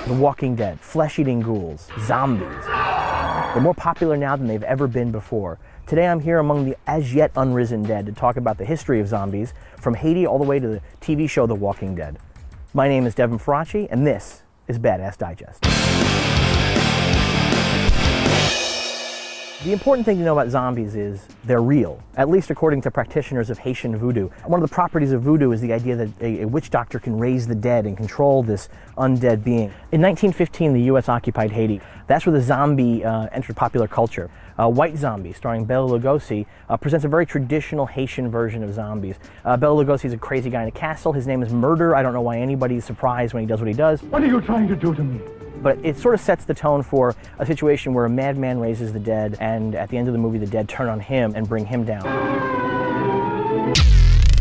The Walking Dead, flesh-eating ghouls, zombies. They're more popular now than they've ever been before. Today I'm here among the as-yet unrisen dead to talk about the history of zombies, from Haiti all the way to the TV show The Walking Dead. My name is Devin Faraci, and this is Badass Digest. The important thing to know about zombies is they're real, at least according to practitioners of Haitian voodoo. One of the properties of voodoo is the idea that a witch doctor can raise the dead and control this undead being. In 1915, the US occupied Haiti. That's where the zombie entered popular culture. White Zombie, starring Bela Lugosi, presents a very traditional Haitian version of zombies. Bela Lugosi is a crazy guy in a castle. His name is Murder. I don't know why anybody's surprised when he does what he does. What are you trying to do to me? But it sort of sets the tone for a situation where a madman raises the dead, and at the end of the movie, the dead turn on him and bring him down.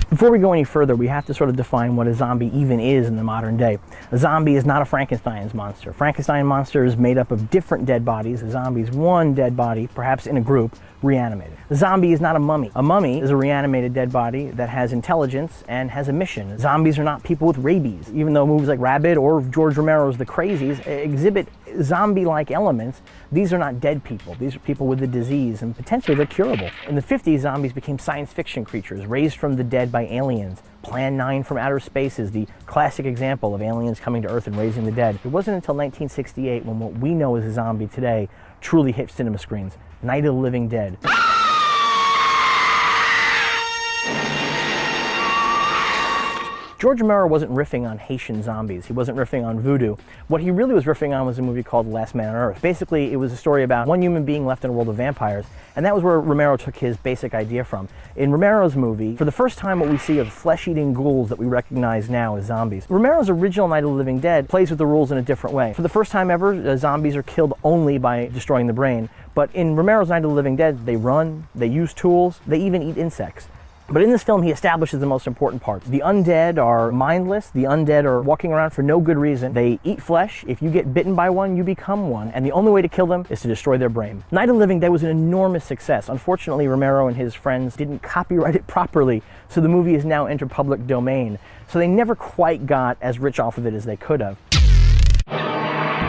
Before we go any further, we have to sort of define what a zombie even is in the modern day. A zombie is not a Frankenstein's monster. Frankenstein monster is made up of different dead bodies. A zombie is one dead body, perhaps in a group, reanimated. A zombie is not a mummy. A mummy is a reanimated dead body that has intelligence and has a mission. Zombies are not people with rabies. Even though movies like Rabid or George Romero's The Crazies exhibit zombie-like elements, these are not dead people. These are people with the disease, and potentially they're curable. In the 50s, zombies became science fiction creatures raised from the dead by aliens. Plan 9 from Outer Space is the classic example of aliens coming to Earth and raising the dead. It wasn't until 1968 when what we know as a zombie today truly hit cinema screens. Night of the Living Dead. George Romero wasn't riffing on Haitian zombies. He wasn't riffing on voodoo. What he really was riffing on was a movie called Last Man on Earth. Basically, it was a story about one human being left in a world of vampires, and that was where Romero took his basic idea from. In Romero's movie, for the first time, what we see are flesh-eating ghouls that we recognize now as zombies. Romero's original Night of the Living Dead plays with the rules in a different way. For the first time ever, zombies are killed only by destroying the brain. But in Romero's Night of the Living Dead, they run, they use tools, they even eat insects. But in this film, he establishes the most important parts. The undead are mindless. The undead are walking around for no good reason. They eat flesh. If you get bitten by one, you become one. And the only way to kill them is to destroy their brain. Night of the Living Dead was an enormous success. Unfortunately, Romero and his friends didn't copyright it properly, so the movie is now entered public domain. So they never quite got as rich off of it as they could have.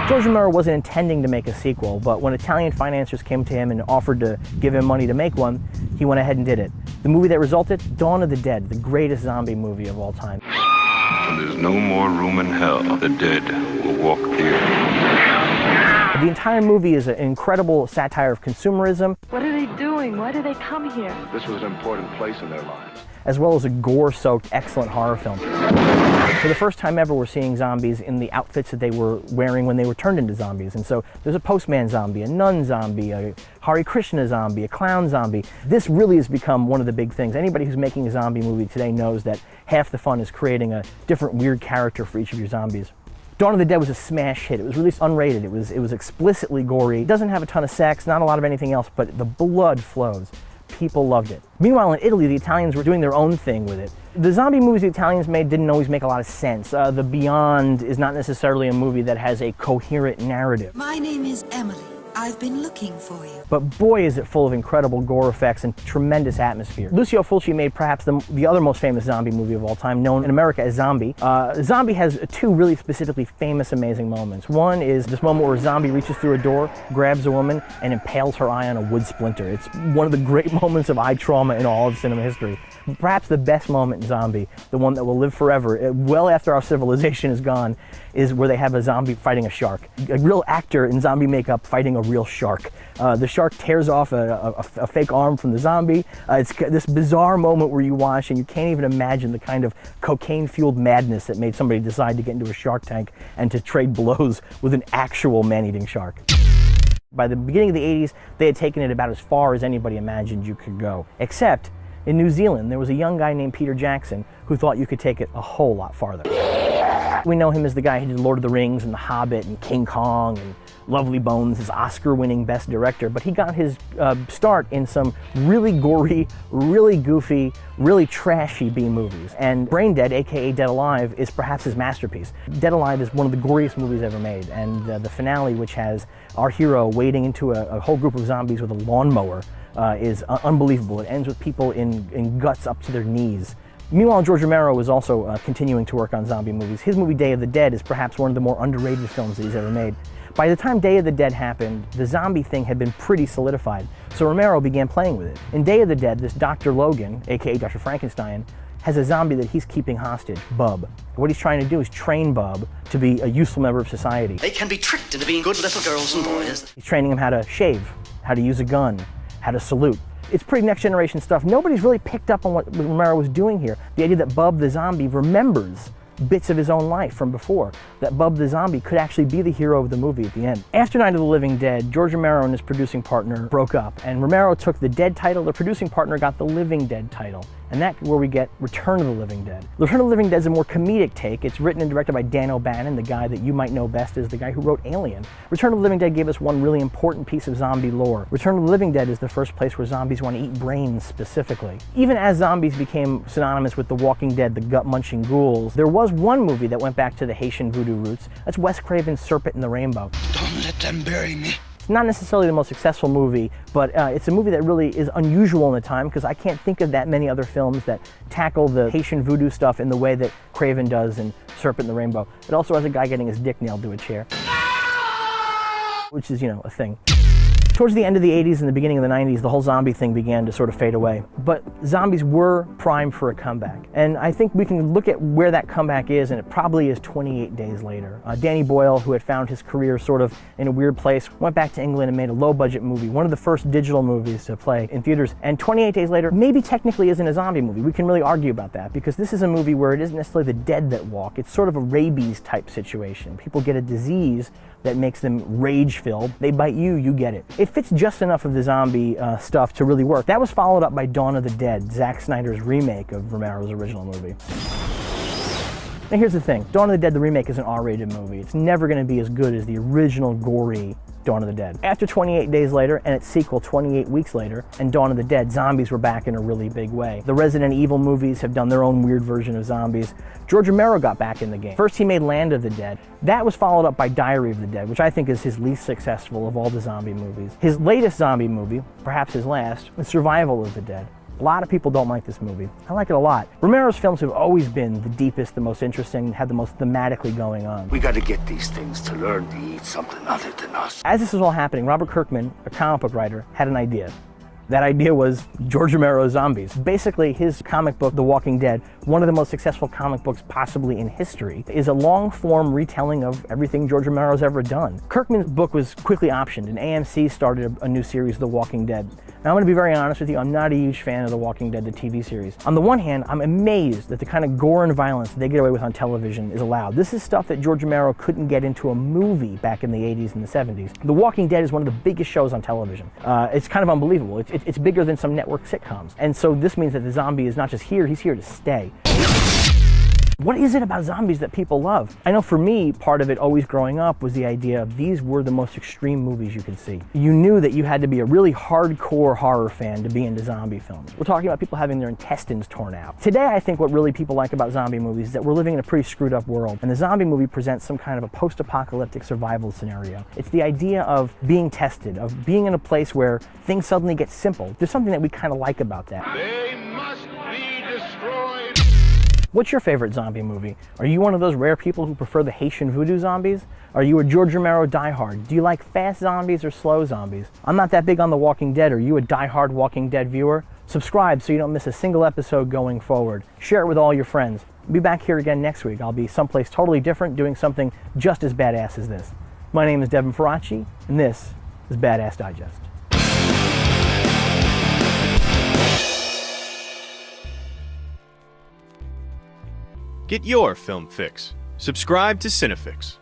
George Romero wasn't intending to make a sequel, but when Italian financiers came to him and offered to give him money to make one, he went ahead and did it. The movie that resulted, Dawn of the Dead, the greatest zombie movie of all time. When there's no more room in hell, the dead will walk the earth. The entire movie is an incredible satire of consumerism. What are they doing? Why do they come here? This was an important place in their lives. As well as a gore-soaked, excellent horror film. For the first time ever, we're seeing zombies in the outfits that they were wearing when they were turned into zombies. And so there's a postman zombie, a nun zombie, a Hare Krishna zombie, a clown zombie. This really has become one of the big things. Anybody who's making a zombie movie today knows that half the fun is creating a different weird character for each of your zombies. Dawn of the Dead was a smash hit. It was released unrated. It was explicitly gory. It doesn't have a ton of sex, not a lot of anything else, but the blood flows. People loved it. Meanwhile, in Italy, the Italians were doing their own thing with it. The zombie movies the Italians made didn't always make a lot of sense. The Beyond is not necessarily a movie that has a coherent narrative. My name is Emily. I've been looking for you. But boy, is it full of incredible gore effects and tremendous atmosphere. Lucio Fulci made perhaps the other most famous zombie movie of all time, known in America as Zombie. Zombie has two really specifically famous, amazing moments. One is this moment where a zombie reaches through a door, grabs a woman, and impales her eye on a wood splinter. It's one of the great moments of eye trauma in all of cinema history. Perhaps the best moment in Zombie, the one that will live forever, well after our civilization is gone, is where they have a zombie fighting a shark. A real actor in zombie makeup fighting a real shark. The shark tears off a fake arm from the zombie. It's this bizarre moment where you watch and you can't even imagine the kind of cocaine-fueled madness that made somebody decide to get into a shark tank and to trade blows with an actual man-eating shark. By the beginning of the 80s, they had taken it about as far as anybody imagined you could go. Except in New Zealand, there was a young guy named Peter Jackson who thought you could take it a whole lot farther. We know him as the guy who did Lord of the Rings and The Hobbit and King Kong and Lovely Bones, his Oscar-winning Best Director, but he got his start in some really gory, really goofy, really trashy B-movies. And Brain Dead, aka Dead Alive, is perhaps his masterpiece. Dead Alive is one of the goriest movies ever made, and the finale, which has our hero wading into a whole group of zombies with a lawnmower, is unbelievable. It ends with people in guts up to their knees, Meanwhile, George Romero was also continuing to work on zombie movies. His movie Day of the Dead is perhaps one of the more underrated films that he's ever made. By the time Day of the Dead happened, the zombie thing had been pretty solidified, so Romero began playing with it. In Day of the Dead, this Dr. Logan, aka Dr. Frankenstein, has a zombie that he's keeping hostage, Bub. What he's trying to do is train Bub to be a useful member of society. They can be tricked into being good little girls and boys. He's training him how to shave, how to use a gun, how to salute. It's pretty next generation stuff. Nobody's really picked up on what Romero was doing here. The idea that Bub the zombie remembers bits of his own life from before, that Bub the zombie could actually be the hero of the movie at the end. After Night of the Living Dead, George Romero and his producing partner broke up, and Romero took the Dead title, the producing partner got the Living Dead title, and that's where we get Return of the Living Dead. Return of the Living Dead is a more comedic take. It's written and directed by Dan O'Bannon, the guy that you might know best as the guy who wrote Alien. Return of the Living Dead gave us one really important piece of zombie lore. Return of the Living Dead is the first place where zombies want to eat brains specifically. Even as zombies became synonymous with The Walking Dead, the gut-munching ghouls, there was one movie that went back to the Haitian voodoo roots. That's Wes Craven's Serpent in the Rainbow. Don't let them bury me. It's not necessarily the most successful movie, but it's a movie that really is unusual in the time because I can't think of that many other films that tackle the Haitian voodoo stuff in the way that Craven does in Serpent in the Rainbow. It also has a guy getting his dick nailed to a chair, which is, a thing. Towards the end of the 80s and the beginning of the 90s, the whole zombie thing began to sort of fade away. But zombies were primed for a comeback. And I think we can look at where that comeback is, and it probably is 28 days later. Danny Boyle, who had found his career sort of in a weird place, went back to England and made a low-budget movie, one of the first digital movies to play in theaters. And 28 days later, maybe technically isn't a zombie movie. We can really argue about that, because this is a movie where it isn't necessarily the dead that walk. It's sort of a rabies-type situation. People get a disease that makes them rage-filled. They bite you, you get it. It fits just enough of the zombie stuff to really work. That was followed up by Dawn of the Dead, Zack Snyder's remake of Romero's original movie. Now here's the thing, Dawn of the Dead, the remake, is an R-rated movie. It's never gonna be as good as the original gory Dawn of the Dead. After 28 days later, and its sequel 28 weeks later, and Dawn of the Dead, zombies were back in a really big way. The Resident Evil movies have done their own weird version of zombies. George Romero got back in the game. First he made Land of the Dead. That was followed up by Diary of the Dead, which I think is his least successful of all the zombie movies. His latest zombie movie, perhaps his last, is Survival of the Dead. A lot of people don't like this movie. I like it a lot. Romero's films have always been the deepest, the most interesting, had the most thematically going on. We gotta get these things to learn to eat something other than us. As this was all happening, Robert Kirkman, a comic book writer, had an idea. That idea was George Romero's Zombies. Basically, his comic book, The Walking Dead, one of the most successful comic books possibly in history, is a long-form retelling of everything George Romero's ever done. Kirkman's book was quickly optioned, and AMC started a new series, The Walking Dead. Now, I'm going to be very honest with you, I'm not a huge fan of The Walking Dead, the TV series. On the one hand, I'm amazed that the kind of gore and violence that they get away with on television is allowed. This is stuff that George Romero couldn't get into a movie back in the 80s and the 70s. The Walking Dead is one of the biggest shows on television. It's kind of unbelievable. It's bigger than some network sitcoms. And so this means that the zombie is not just here, he's here to stay. What is it about zombies that people love? I know for me, part of it always growing up was the idea of these were the most extreme movies you could see. You knew that you had to be a really hardcore horror fan to be into zombie films. We're talking about people having their intestines torn out. Today, I think what really people like about zombie movies is that we're living in a pretty screwed up world, and the zombie movie presents some kind of a post-apocalyptic survival scenario. It's the idea of being tested, of being in a place where things suddenly get simple. There's something that we kind of like about that. They must be destroyed. What's your favorite zombie movie? Are you one of those rare people who prefer the Haitian voodoo zombies? Are you a George Romero diehard? Do you like fast zombies or slow zombies? I'm not that big on The Walking Dead. Are you a diehard Walking Dead viewer? Subscribe so you don't miss a single episode going forward. Share it with all your friends. I'll be back here again next week. I'll be someplace totally different doing something just as badass as this. My name is Devin Faraci, and this is Badass Digest. Get your film fix. Subscribe to Cinefix.